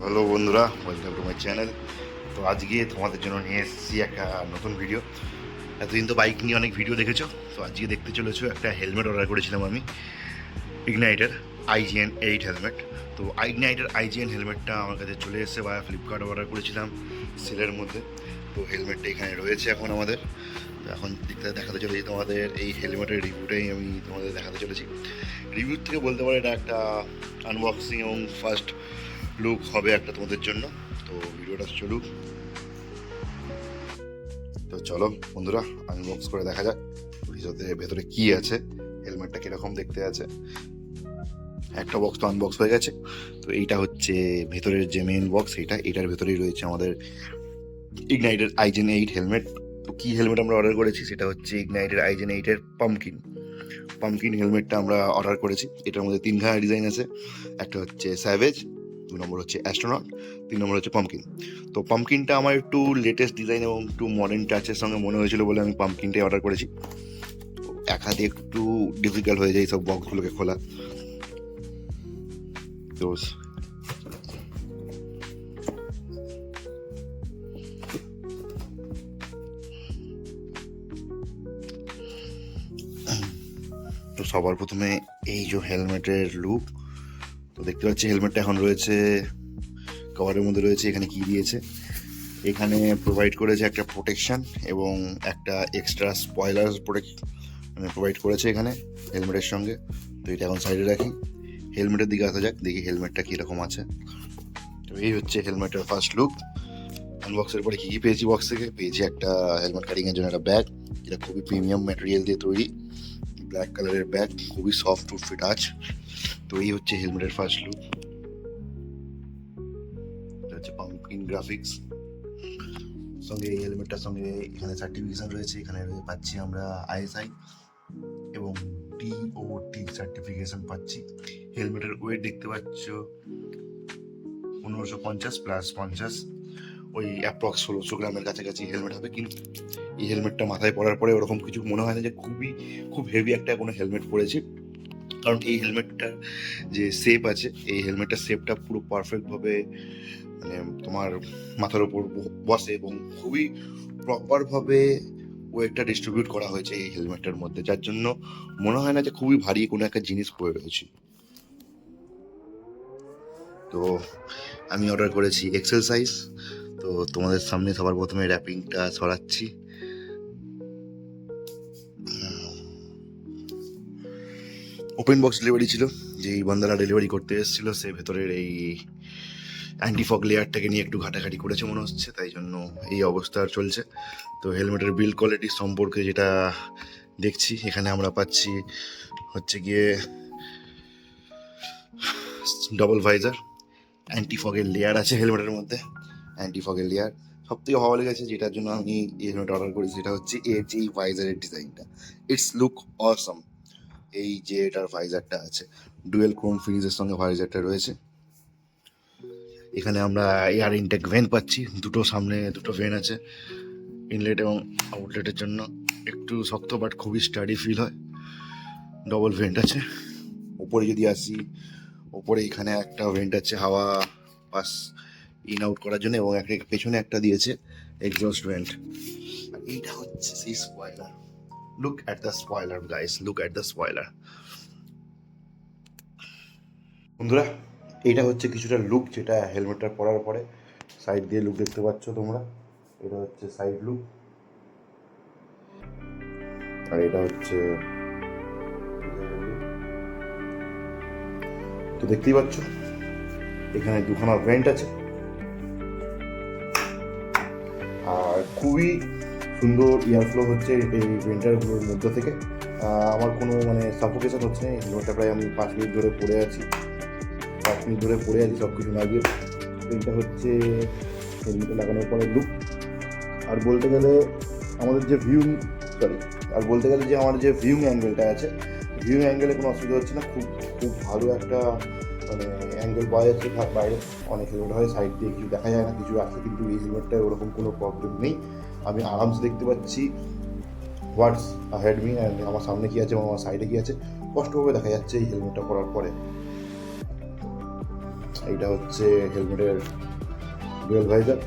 Hello বন্ধুরা, welcome to my channel. তো আজকে তোমাদের জন্য নিয়ে এসেছি একটা নতুন ভিডিও। এতদিন তো বাইক নিয়ে অনেক ভিডিও দেখেছো, তো আজকে দেখতে চলেছো একটা হেলমেট অর্ডার করেছিলাম আমি, ইগনাইটের IGN 8 হেলমেট। তো ইগনাইটের IGN হেলমেটটা আমার কাছে চলে এসেছে, বা ফ্লিপকার্ট অর্ডার করেছিলাম সেলের মধ্যে। তো হেলমেটটা এখানে রয়েছে এখন আমাদের। তো এখন দেখাতে চলেছি তোমাদের এই হেলমেটের রিভিউটাই আমি তোমাদের দেখাতে চলেছি। রিভিউ থেকে বলতে পারো এটা একটা আনবক্সিং এবং ফার্স্ট লুক হবে একটা তোমাদের জন্য। তো ভিডিওটা চলুক। তো চলো বন্ধুরা, আনবক্স করে দেখা যাক ভেতরে কি আছে, হেলমেটটা কিরকম দেখতে আছে। একটা বক্স তো আনবক্স হয়ে গেছে। তো এইটা হচ্ছে ভেতরের যে মেন বক্স, এটার ভেতরেই রয়েছে আমাদের ইগনাইটের IGN 8 হেলমেট। তো কি হেলমেট আমরা অর্ডার করেছি সেটা হচ্ছে ইগনাইটের IGN 8 পাম্পকিন পাম্পকিন হেলমেটটা আমরা অর্ডার করেছি। এটার মধ্যে তিনখানা ডিজাইন আছে। একটা হচ্ছে স্যাভেজ, 2 নম্বর হচ্ছে অ্যাস্ট্রোনট, 3 নম্বর হচ্ছে পাম্পকিন। তো পাম্পকিনটা আমার একটু লেটেস্ট ডিজাইন এবং একটু মডার্ন টাচের সঙ্গে মনে হয়েছিল বলে আমি পাম্পকিনটাই অর্ডার করেছি। এক হাতে একটু ডিফিকাল্ট হয়ে যায় সব বক্সগুলোকে খোলা। তো তো সবার প্রথমে এই যে হেলমেটের লুক, তো দেখতে পাচ্ছি হেলমেটটা এখন রয়েছে কভারের মধ্যে রয়েছে। এখানে কি দিয়েছে, এখানে প্রোভাইড করেছে একটা প্রোটেকশন এবং একটা এক্সট্রা স্পয়লার মানে প্রোভাইড করেছে এখানে হেলমেটের সঙ্গে। তো এটা এখন সাইডে রাখি, হেলমেটের দিকে আসা যাক, দেখি হেলমেটটা কীরকম আছে। তো এই হচ্ছে হেলমেটের ফার্স্ট লুক। আনবক্সের পরে কী কী পেয়েছি, বক্স থেকে পেয়েছি একটা হেলমেট কাটিংয়ের জন্য একটা ব্যাগ, এটা খুবই প্রিমিয়াম ম্যাটেরিয়াল দিয়ে তৈরি, ব্ল্যাক কালারের ব্যাগ, খুবই সফট টু ফিট আছ। তো এই হচ্ছে হেলমেটের ফার্স্ট লুক। এটা হচ্ছে পাম্পকিন গ্রাফিক্স। সঙ্গে এই হেলমেটটার সঙ্গে এখানে সার্টিফিকেশন রয়েছে, এখানে পাচ্ছি আমরা ISI এবং DOT সার্টিফিকেশন পাচ্ছি। হেলমেটের ওয়েট দেখতে পাচ্ছ 1550 প্লাস 50, ওই অ্যাপ্রক্স 1600 গ্রামের কাছাকাছি হেলমেট হবে। কিন্তু এই হেলমেটটা মাথায় পরার পরে ওরকম কিছু মনে হয় না যে খুব হেভি একটা কোনো হেলমেট পরেছি, কারণ এই হেলমেটটার যে শেপ আছে, এই হেলমেটটার শেপটা পুরো পারফেক্টভাবে মানে তোমার মাথার ওপর বসে এবং খুবই প্রপারভাবে ওয়েটটা ডিস্ট্রিবিউট করা হয়েছে এই হেলমেটটার মধ্যে, যার জন্য মনে হয় না যে খুবই ভারী কোনো একটা জিনিস পরে রয়েছে। তো আমি অর্ডার করেছি এক্সেল সাইজ। তো তোমাদের সামনে সবার প্রথমে র্যাপিংটা সরাচ্ছি। ওপেন বক্স ডেলিভারি ছিল, যেই বান্দারা ডেলিভারি করতে এসেছিল সে ভেতরের এই অ্যান্টিফগ লেয়ারটাকে নিয়ে একটু ঘাটাঘাটি করেছে মনে হচ্ছে, তাই জন্য এই অবস্থা চলছে। তো হেলমেটের বিল্ড কোয়ালিটি সম্পর্কে যেটা দেখছি, এখানে আমরা পাচ্ছি হচ্ছে গিয়ে ডবল ভাইজার, অ্যান্টিফগের লেয়ার আছে হেলমেটের মধ্যে, অ্যান্টিফগের লেয়ার। সব থেকে ভালো লেগেছে যেটার জন্য আমি এই হেলমেট অর্ডার করি সেটা হচ্ছে এর যে ভাইজারের ডিজাইনটা, ইটস লুক অসম। এই যে এটার ভাইজারটা আছে, ডুয়েল ক্রোম ফিনিশের সঙ্গে ভাইজারটা রয়েছে। এখানে আমরা এয়ার ইনটেক ভেন পাচ্ছি, সামনে দুটো ভেন আছে ইনলেট এবং আউটলেটের জন্য। একটু শক্ত বাট খুবই স্টাডি ফিল হয়, ডবল ভেন্ট আছে। ওপরে যদি আসি, ওপরে এখানে একটা ভেন্ট আছে হাওয়া পাস ইন আউট করার জন্য, এবং একটা পেছনে একটা দিয়েছে এক্সস্ট ভেন্ট। আর এইটা হচ্ছে সেই spoiler. Look at the spoiler guys, look at the spoiler. বন্ধুরা, এইটা হচ্ছে কিছুটা লুক যেটা হেলমেটটা পরার পরে সাইড দিয়ে লুক দেখতে পাচ্ছ তোমরা। এটা হচ্ছে সাইড লুক, আর এটা হচ্ছে, তো দেখতেই পাচ্ছ এখানে দুখানা ভেন্ট আছে, আর খুবই সুন্দর এয়ার ফ্লো হচ্ছে এই ভেন্টারগুলোর মধ্যে থেকে। আমার কোনো মানে সাফোকেশন হচ্ছে না। এই হেলমেটটা প্রায় আমি 5 মিনিট ধরে পরে আছি, সব কিছু লাগিয়ে। এইটা হচ্ছে হেলমেটে লাগানোর পরে লুক। আর বলতে গেলে আমাদের যে আমাদের যে ভিউং অ্যাঙ্গেলটা আছে, ভিউং অ্যাঙ্গেলে কোনো অসুবিধা হচ্ছে না। খুব খুব ভালো একটা মানে অ্যাঙ্গেল পাওয়া যাচ্ছে। বাইরে অনেক হেলমেট হয় সাইড দিয়ে কিছু দেখা যায় না, কিছু আছে, কিন্তু এই হেলমেটটায় ওরকম কোনো প্রবলেম নেই। আমি আরামসে দেখতে পাচ্ছি হোয়াটস হেড মি, আমার সামনে কী আছে এবং আমার সাইডে কী আছে স্পষ্টভাবে দেখা যাচ্ছে এই হেলমেটটা পরার পরে। এইটা হচ্ছে হেলমেটের ডুয়েল ভাইজার।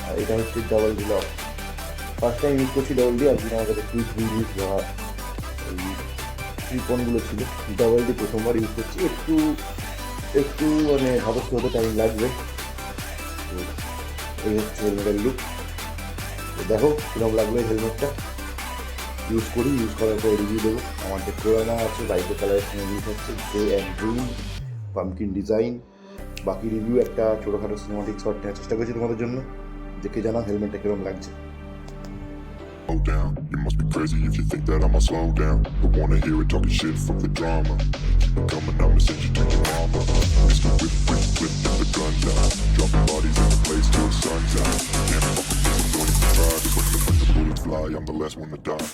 আর এটা হচ্ছে double D lock. First time use করছি ডাবল ডি, আর কি আমার কাছে কুইক রিলিজ বা এই ট্রিপনগুলো ছিল। ডাবল ডি প্রথমবার ইউজ করছি, একটু একটু মানে ধাপস্ত হতে টাইম লাগবে। তো এই হচ্ছে হেলমেটের লুক। তো দেখো কীরকম লাগলো এই হেলমেটটা। ইউজ করি, ইউজ করার পর রিভিউ দেবো। আমার যে পুরানা আছে বাইকের কালারের সঙ্গে ইউজ হচ্ছে grey and green pumpkin design. বাকি রিভিউ একটা ছোটোখাটো সিনেমাটিক শট নেওয়ার চেষ্টা করছি তোমাদের জন্য। দেখে জানাও হেলমেটটা কীরকম লাগছে। Slow down. You must be crazy if you think that I'ma slow down. Don't wanna hear it talking shit, fuck the drama. Keep it coming, I'ma send you to your mama. Mr. Whip, whip, whip, get the guns out. Dropping bodies in the place till the sun's out. Can't fuck with me, so don't even try. 'Cause when the bullets fly, I'm the last one to die.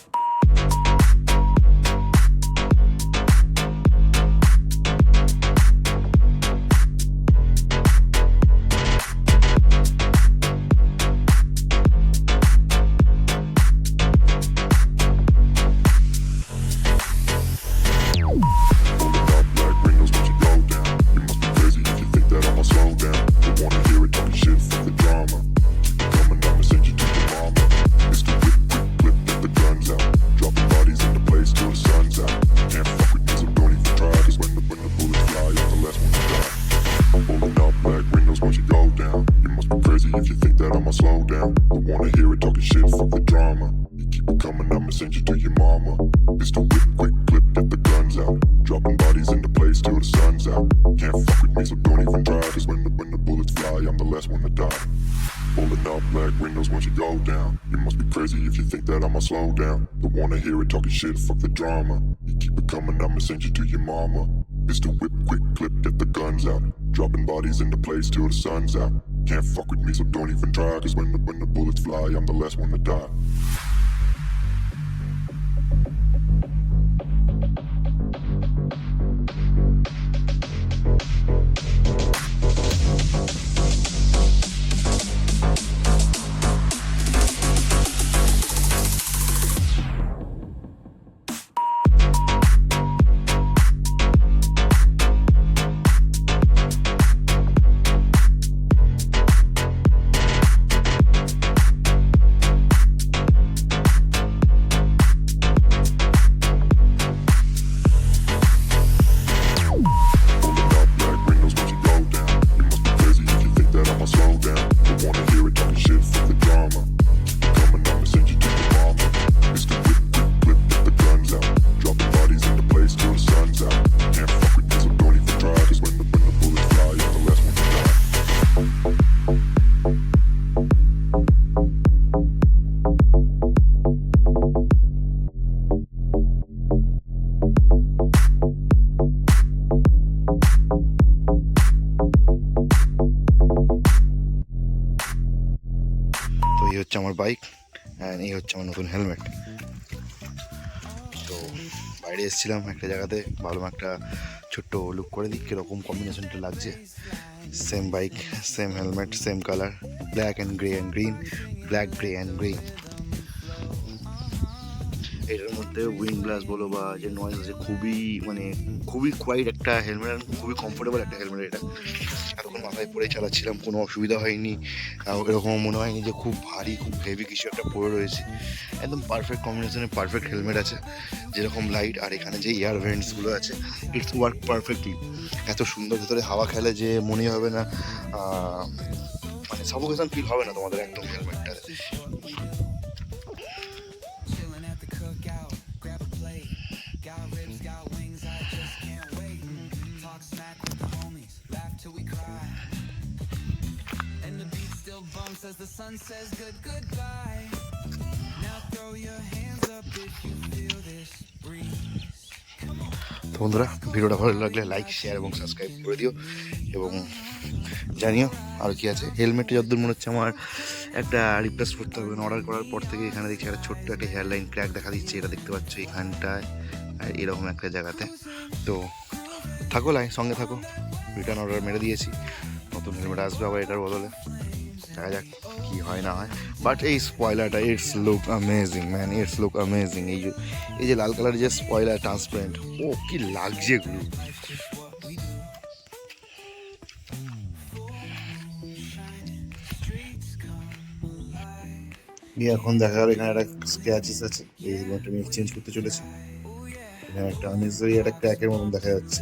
If you think that I'ma slow down, don't wanna hear it talking shit, fuck the drama. You keep it coming, I'ma send you to your mama. Pistol whip, quick clip, get the guns out. Dropping bodies into place till the sun's out. Can't fuck with me, so don't even try. 'Cause when the bullets fly, I'm the last one to die. Pulling up black windows once you go down. You must be crazy if you think that I'ma slow down. Don't wanna hear it talking shit, fuck the drama. You keep it coming, I'ma send you to your mama. Pistol whip, quick clip, get the guns out. Dropping bodies into place till the sun's out. Can't fuck with me, so don't even try. 'Cause when the bullets fly, I'm the last one to die. এই হচ্ছে আমার bike and এই হচ্ছে আমার নতুন helmet. তো বাইরে এসেছিলাম একটা জায়গাতে, ভাবলাম একটা ছোট্ট লুক করে দিই কীরকম কম্বিনেশনটা লাগছে। Same bike, same helmet, same colour, black and grey and green, black grey and green. এটার মধ্যে উইন্ড ব্লাস্ট বলো বা যে নয়েজ আছে, খুবই কোয়াইট একটা হেলমেট, খুবই কমফোর্টেবল একটা হেলমেট। এটা এতক্ষণ মাথায় পরে চালাচ্ছিলাম, কোনো অসুবিধা হয়নি। এরকম মনে হয়নি যে খুব ভারী, খুব হেভি কিছু একটা পরে রয়েছে। একদম পারফেক্ট কম্বিনেশনে পারফেক্ট হেলমেট আছে, যেরকম লাইট আর এখানে যে এয়ার ভেন্টসগুলো আছে, ইটস ওয়ার্ক পারফেক্টলি। এত সুন্দর ভেতরে হাওয়া খেলে যে মনে হবে না, মানে সাফোকেশন ফিল হবে না তোমাদের একদম হেলমেটটাতে। As the sun says goodbye. Now throw your hands up if you feel this breeze. তো বন্ধুরা, ভিডিওটা ভালো লাগলে লাইক, শেয়ার এবং সাবস্ক্রাইব করে দিও, এবং জানিও আর কি আছে। হেলমেটে যতদূর মনে হচ্ছে আমার একটা রিপ্লেস করতে হবে। অর্ডার করার পর থেকে এখানে দেখছি একটা ছোট্ট একটা হেয়ারলাইন ক্র্যাক দেখা দিচ্ছে, এটা দেখতে পাচ্ছ এখানটায়, এরকম একটা জায়গাতে। তো থাকো সঙ্গে থাকো, রিটার্ন অর্ডার মেরে দিয়েছি, নতুন হেলমেট আসবে আবার এটার বদলে। দেখা যাক কি হয় না হয়। বাট এই স্পয়লারটা it's look amazing man, it's look amazing. এই যে লাল কালার যে স্পয়লার ট্রান্সপারেন্ট, ও কি লাগছে এগুলো। এখন দেখা গেল এখানে একটা স্ক্র্যাচেস আছে, এই হেলমেটটা আমি চেঞ্জ করতে চলেছি। এখানে একটা আননেসেসারি একটা ক্র্যাকের মতন দেখা যাচ্ছে।